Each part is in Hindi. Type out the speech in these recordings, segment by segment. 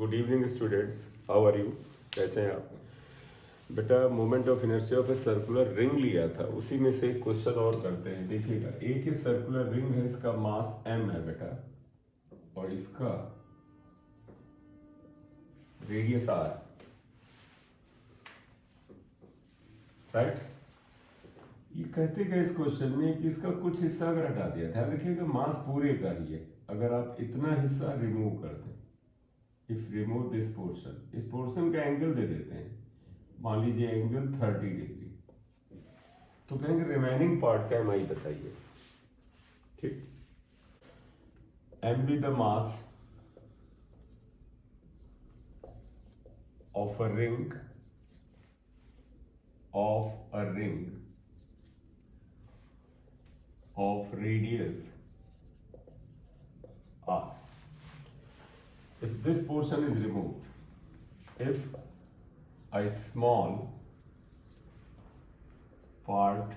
Good evening students, how are you? कैसे हैं आप? बेटा, moment of inertia of a circular ring लिया था, उसी में से एक क्वेश्चन और करते हैं। देखिएगा, एक ही सर्कुलर रिंग है, इसका मास m है बेटा, और इसका रेडियस r, राइट। ये कहते गए इस क्वेश्चन में कि इसका कुछ हिस्सा अगर हटा दिया, ध्यान रखिएगा मास पूरे का ही है, अगर आप इतना हिस्सा रिमूव कर दें, इफ रिमूव दिस पोर्शन, इस पोर्शन का एंगल दे देते हैं, मान लीजिए एंगल 30 डिग्री, तो कहेंगे रिमेनिंग पार्ट का एमआई बताइए। ठीक, M be the mass of a ring of radius r. If this portion is removed, if a small part,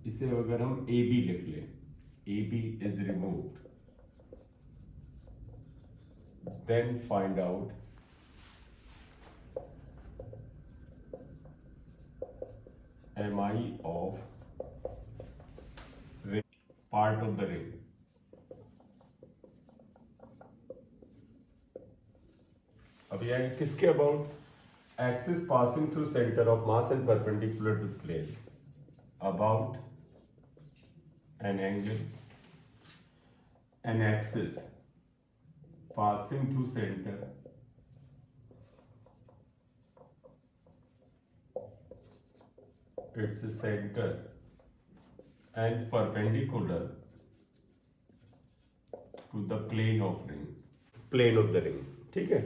इसे अगर हम AB लिख लें, AB is removed, then find out MI of part of the ring. अब यह किसके about? Axis passing through centre of mass and perpendicular to plane about an angle, an axis passing through center its center and perpendicular to the plane of the ring. ठीक है,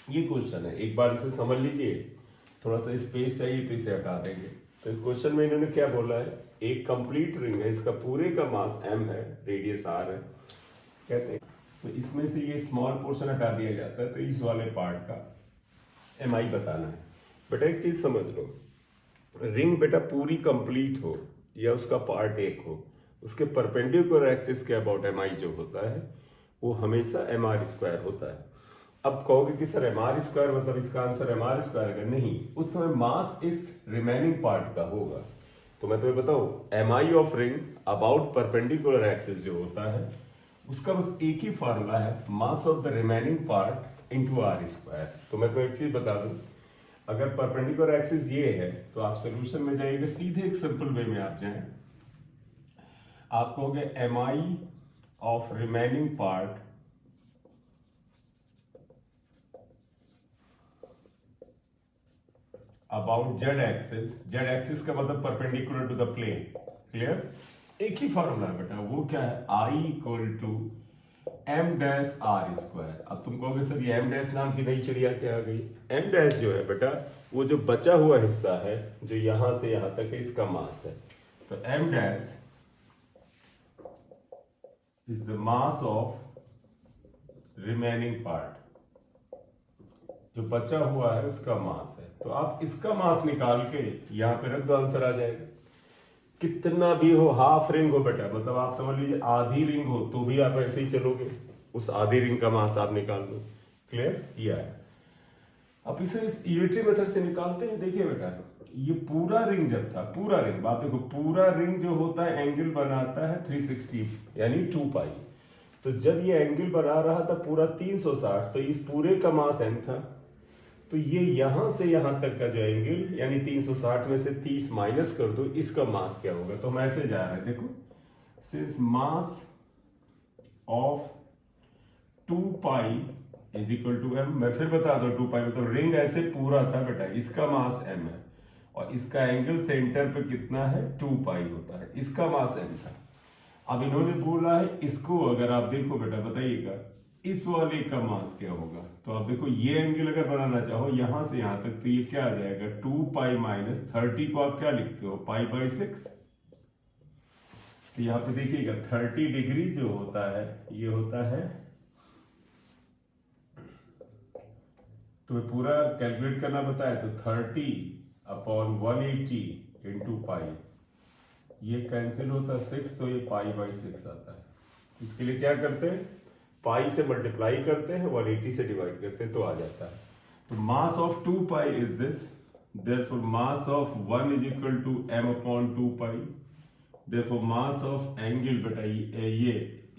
ये क्वेश्चन है, एक बार इसे समझ लीजिए। थोड़ा सा स्पेस चाहिए तो इसे हटा देंगे। तो क्वेश्चन में इन्होंने क्या बोला है, एक कंप्लीट रिंग है, इसका पूरे का मास m है, रेडियस r है, कहते हैं। तो इसमें से ये स्मॉल पोर्शन हटा दिया जाता है, तो इस वाले पार्ट का mi बताना है। बेटा एक चीज समझ लो, रिंग बेटा पूरी कंप्लीट हो या उसका पार्ट एक हो, उसके परपेंडिकुलर एक्सिस के अबाउट mi जो होता है वो हमेशा mr² होता है। अब कहोगे कि सर mr² मतलब इसका आंसर mr², अगर नहीं, उस समय मास इस रिमेनिंग पार्ट का होगा। तो मैं तुम्हें बताऊं, mi of ring about perpendicular axis जो होता है उसका बस एक ही फॉर्मूला है, mass of the remaining part into r²। तो मैं तो एक चीज बता दूं, अगर परपेंडिकुलर एक्सिस ये है तो आप सोल्यूशन में जाइएगा, सीधे एक सिंपल वे में आप जाएं, आप कहोगे mi of remaining part about z axis का मतलब perpendicular to the plane. Clear? एक ही फॉर्मूला है बेटा, वो क्या है, I equal to m dash r²। अब तुम कहोगे सर ये m डैश नाम की नई चिड़िया क्या आ गई? m डैश जो है बेटा, वो जो बचा हुआ हिस्सा है जो यहां से यहां तक है, इसका मास है। तो m dash is the mass of remaining part, जो बचा हुआ है उसका मास है। तो आप इसका मास निकाल के यहां पे रख दो, आंसर आ जाएगा। कितना भी हो, हाफ रिंग हो बेटा, मतलब आप समझ लीजिए आधी रिंग हो, तो भी आप ऐसे ही चलोगे, उस आधी रिंग का मास आप निकाल दो। क्लियर? ये है। अब इसे इस यूनिटरी मेथड से निकालते हैं। देखिए बेटा, ये पूरा रिंग जब था, पूरा रिंग, बात देखो, पूरा रिंग जो होता है एंगल बनाता है 360 यानी 2 पाई। तो जब ये एंगल बना रहा था पूरा 360, तो इस पूरे का मास m था। तो ये यहां से यहां तक का जो एंगल यानी 360 में से 30 माइनस कर दो, इसका मास क्या होगा? तो हम ऐसे जा रहे हैं, देखो, since mass of 2 pi is equal to m, मैं फिर बता दो, 2 पाई मतलब रिंग ऐसे पूरा था बेटा, इसका मास m है, और इसका एंगल सेंटर पे कितना है, 2 पाई होता है, इसका मास m था। अब इन्होंने बोला है इसको, अगर आप देखो बेटा, बताइएगा इस वाले का मास क्या होगा। तो आप देखो, ये एंगल अगर बनाना चाहो यहां से यहां तक, तो ये क्या आ जाएगा, 2 पाई माइनस 30 को आप क्या लिखते हो, π/6। तो यहां पे देखिएगा 30 डिग्री जो होता है ये होता है, तो पूरा कैलकुलेट करना बताया, तो 30/180 इंटू पाई, ये कैंसिल होता है 6, तो ये π/6 आता है। इसके लिए क्या करते हैं, पाई से मल्टीप्लाई करते हैं, 180 से डिवाइड करते हैं तो आ जाता है। तो mass of 2 pi is this, therefore mass of 1 is equal to m upon 2 pi, therefore mass of angle बेटा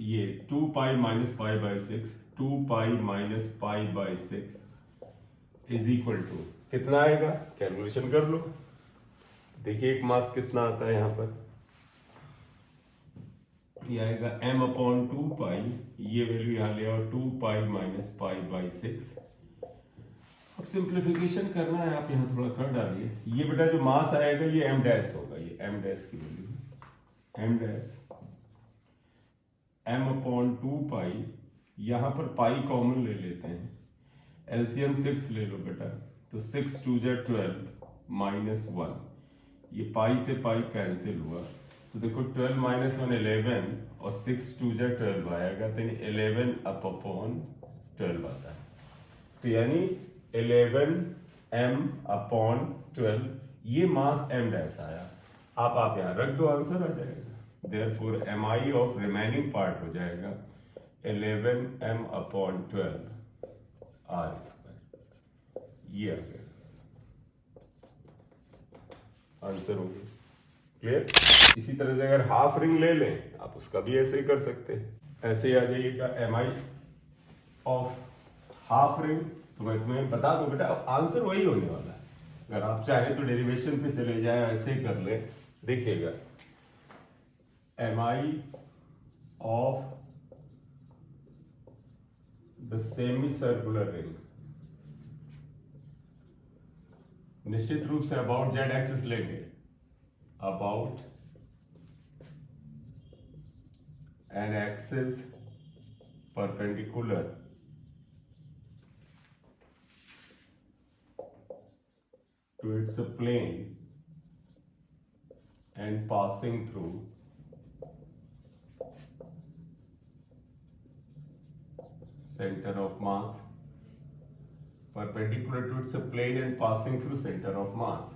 ये 2 pi minus pi by 6, 2 pi minus pi by 6 is equal to कितना आएगा, कैलकुलेशन कर लो। देखिए एक मास कितना आता है यहाँ पर, ये आएगा m अपॉन 2 पाई, ये वैल्यू यहाँ ले और 2 पाई माइनस पाई बाई 6। अब सिंप्लीफिकेशन करना है, आप यहाँ थोड़ा कर डालिए। ये बेटा जो मास आएगा ये m डैश होगा, ये m डैश की value m dash m upon 2 पाई, यहाँ पर पाई कॉमन ले लेते हैं, एलसीएम 6 ले लो बेटा, तो 6 2 जा 12 माइनस 1, ये पाई से पाई कैंसिल हुआ, तो देखो 12 माइनस 1 11 और 6 2 जा 12 आएगा, तो 11 अपॉन 12 आता है, तो यानी 11 m अपॉन 12, ये मास m डैश आया। आप यहाँ रख दो, आंसर आ जाएगा। Therefore mi of remaining part हो जाएगा 11 m अपॉन 12 r स्क्वायर, ये आ गया आंसर हो गया। क्लियर? इसी तरह से अगर हाफ रिंग ले लें आप उसका भी ऐसे ही कर सकते हैं, ऐसे ही आ जाइएगा mi ऑफ हाफ रिंग, तो मैं तुम्हें बता दूं बेटा आंसर वही होने वाला है। अगर आप चाहें तो डेरिवेशन पे चले जाए, ऐसे ही कर ले, देखिएगा mi of the semi circular ring, निश्चित रूप से अबाउट जेड एक्सिस लेंगे, about an axis perpendicular to its plane and passing through center of mass, perpendicular to its plane and passing through center of mass,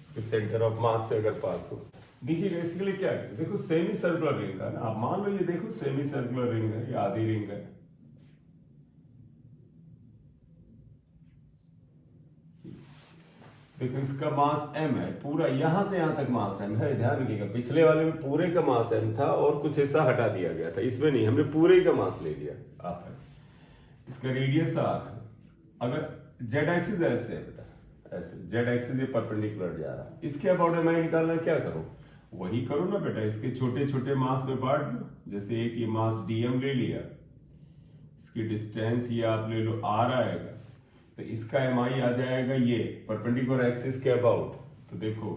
इसके सेंटर ऑफ मास से अगर पास हो, देखिए बेसिकली क्या है, देखो सेमी सर्कुलर रिंग का ना, आप मान लो ये देखो सेमी सर्कुलर रिंग है, ये आधी रिंग है, देखो इसका मास m है, पूरा यहां से यहां तक मास m है। ध्यान रखिएगा पिछले वाले में पूरे का मास m था और कुछ हिस्सा हटा दिया गया था, इसमें नहीं, हमने पूरे का मास ले लिया। आप इसका रेडियस r है, अगर z एक्सिस ऐसे है बेटा, ऐसे z एक्सिस ये परपेंडिकुलर जा रहा है, इसके अबाउट एम निकालना, क्या करो वही करो ना बेटा, इसके छोटे छोटे मास में बांट लो। जैसे एक ये मास dm ले लिया, इसकी डिस्टेंस ये आप ले लो r आएगा, तो इसका mi आ जाएगा ये परपेंडिकुलर एक्सिस के अबाउट, तो देखो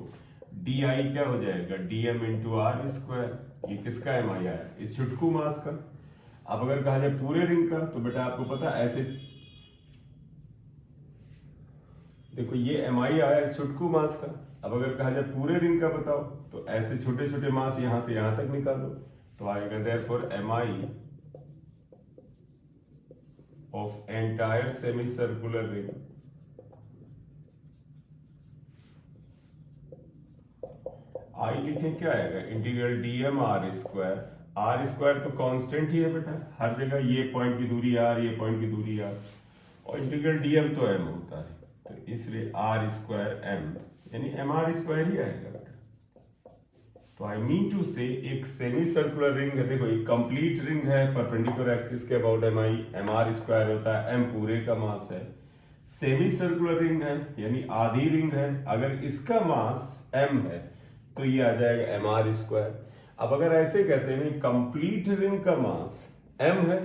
di क्या हो जाएगा, dm इंटू आर स्क्वायर, ये किसका mi आया, इस छुटकू मास का। अब अगर कहा जाए पूरे रिंग का, तो बेटा आपको पता ऐसे देखो ये mi आया इस छुटकू मास का। अब अगर कहा जाए पूरे रिंग का बताओ, तो ऐसे छोटे छोटे मास यहां से यहां तक निकालो, तो आएगा therefore mi of entire semicircular ring I लिखें क्या आएगा, इंटीग्रल dm r स्क्वायर तो कांस्टेंट ही है बेटा, हर जगह ये पॉइंट की दूरी r, ये पॉइंट की दूरी r, और इंटीग्रल dm तो m होता है, तो इसलिए r स्क्वायर m, यानी mr स्क्वायर ही आएगा बेटा। तो आई मीन टू से एक सेमी सर्कुलर रिंग है, देखो एक कंप्लीट रिंग है, परपेंडिकुलर एक्सिस के अबाउट mr स्क्वायर होता है, m पूरे का मास है। सेमी सर्कुलर रिंग है यानी आधी रिंग है, अगर इसका मास m है तो ये आ जाएगा mr स्क्वायर। अब अगर ऐसे कहते हैं कंप्लीट रिंग का मास m है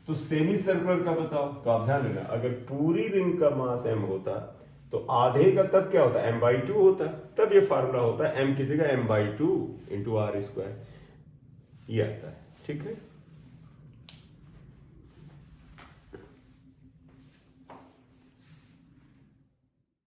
तो सेमी सर्कुलर का बताओ, तो आप ध्यान देना अगर पूरी रिंग का मास m होता तो आधे का तब क्या होता है, m/2 होता है, तब ये फार्मूला होता है m की जगह m/2 इंटू आर स्क्वायर, ये आता है। ठीक है।